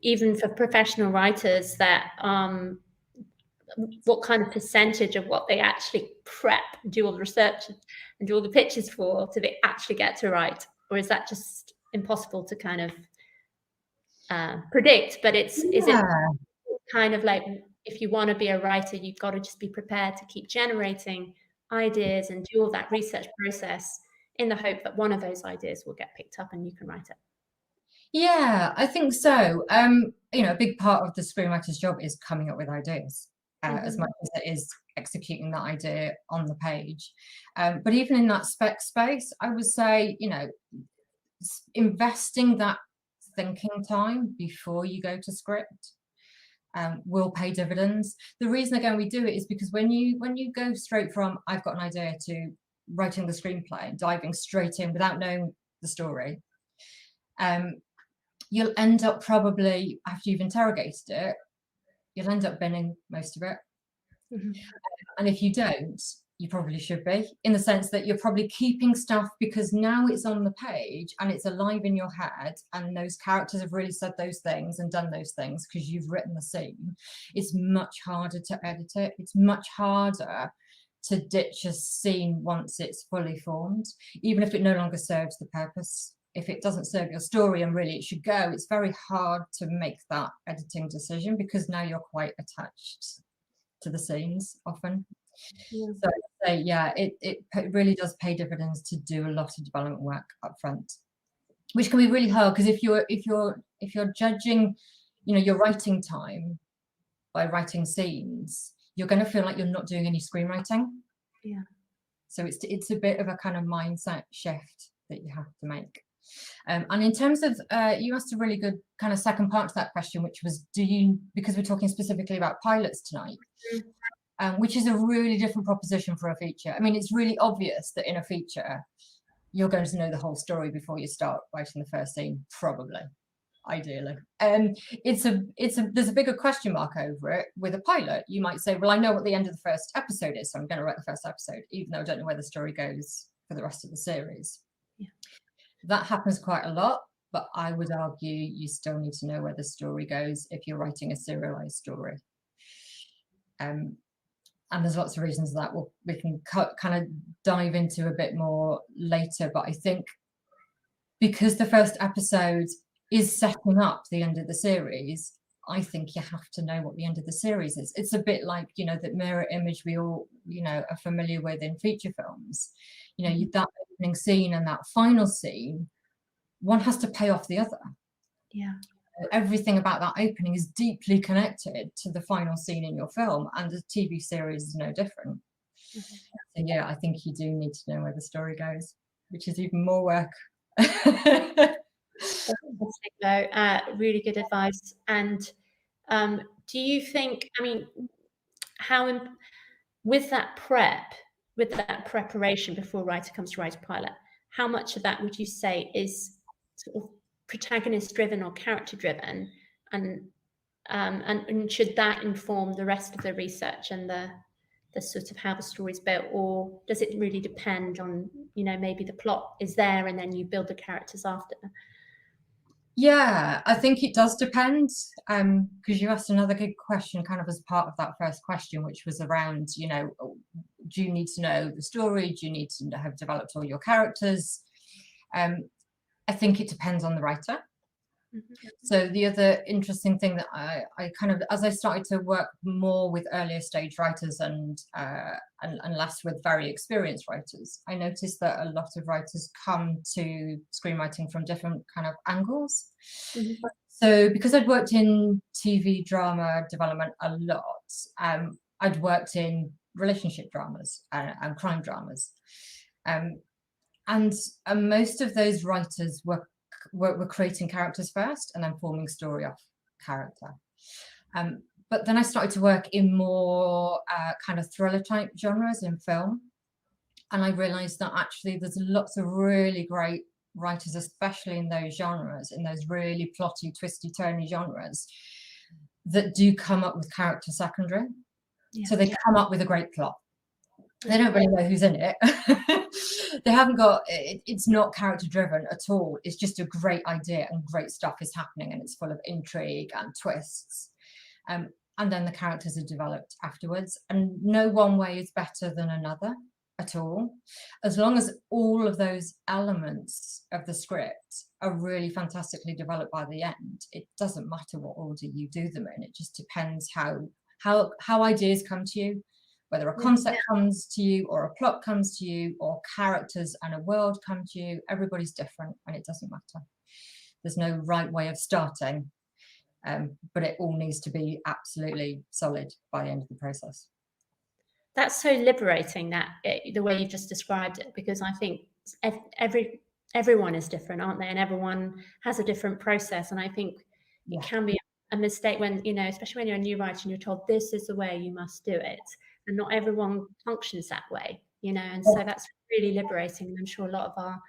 even for professional writers, that what kind of percentage of what they actually prep, do all the research and do all the pitches for, do they actually get to write? Or is that just impossible to kind of predict? But is it kind of like, if you want to be a writer, you've got to just be prepared to keep generating ideas and do all that research process in the hope that one of those ideas will get picked up and you can write it? Yeah, I think so. You know, a big part of the screenwriter's job is coming up with ideas, as much as it is executing that idea on the page. But even in that spec space, I would say, you know, investing that thinking time before you go to script will pay dividends. The reason, again, we do it is because when you go straight from I've got an idea to writing the screenplay, diving straight in without knowing the story, you'll end up, probably after you've interrogated it, you'll end up binning most of it. And if you don't, you probably should be, in the sense that you're probably keeping stuff because now it's on the page and it's alive in your head, and those characters have really said those things and done those things because you've written the scene. It's much harder to edit it. It's much harder to ditch a scene once it's fully formed, even if it no longer serves the purpose. If it doesn't serve your story and really it should go, it's very hard to make that editing decision because now you're quite attached to the scenes often. So yeah, it really does pay dividends to do a lot of development work up front, which can be really hard because if you're judging, you know, your writing time by writing scenes, you're going to feel like you're not doing any screenwriting. Yeah. So it's a bit of a kind of mindset shift that you have to make. And in terms of, you asked a really good kind of second part to that question, which was, because we're talking specifically about pilots tonight, which is a really different proposition for a feature. I mean, it's really obvious that in a feature, you're going to know the whole story before you start writing the first scene, probably, ideally. There's a bigger question mark over it. With a pilot, you might say, well, I know what the end of the first episode is, so I'm going to write the first episode, even though I don't know where the story goes for the rest of the series. Yeah. That happens quite a lot, but I would argue you still need to know where the story goes if you're writing a serialized story. And there's lots of reasons that we can kind of dive into a bit more later. But I think because the first episode is setting up the end of the series, I think you have to know what the end of the series is. It's a bit like, you know, that mirror image we all, you know, are familiar with in feature films. You know, that opening scene and that final scene, one has to pay off the other. Yeah. Everything about that opening is deeply connected to the final scene in your film, and the TV series is no different. So yeah, I think you do need to know where the story goes, which is even more work. Really good advice. And do you think, I mean, with that preparation before a writer comes to write a pilot, how much of that would you say is sort of protagonist driven or character driven, and should that inform the rest of the research and the sort of how the story's built, or does it really depend on, you know, maybe the plot is there and then you build the characters after? Yeah, I think it does depend, because you asked another good question kind of as part of that first question, which was around, you know, do you need to know the story? Do you need to have developed all your characters? I think it depends on the writer. So the other interesting thing that I kind of, as I started to work more with earlier stage writers and less with very experienced writers, I noticed that a lot of writers come to screenwriting from different kind of angles. So because I'd worked in TV drama development a lot, I'd worked in relationship dramas and crime dramas. And most of those writers were creating characters first and then forming story off character. But then I started to work in more kind of thriller type genres in film. And I realized that actually there's lots of really great writers, especially in those genres, in those really plotty, twisty, turny genres, that do come up with character secondary. Yeah. So they come up with a great plot. They don't really know who's in it. They haven't got it's not character driven at all. It's just a great idea and great stuff is happening, and it's full of intrigue and twists. And then the characters are developed afterwards, and no one way is better than another at all, as long as all of those elements of the script are really fantastically developed by the end. It doesn't matter what order you do them in. It just depends how ideas come to you, whether a concept comes to you or a plot comes to you or characters and a world come to you. Everybody's different, and it doesn't matter. There's no right way of starting, but it all needs to be absolutely solid by the end of the process. That's so liberating, the way you've just described it, because I think everyone is different, aren't they? And everyone has a different process. And I think it can be a mistake when, especially when you're a new writer and you're told this is the way you must do it. And not everyone functions that way, and so that's really liberating. And I'm sure a lot of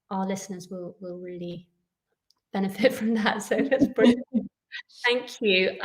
our listeners will really benefit from that. So that's brilliant. Thank you.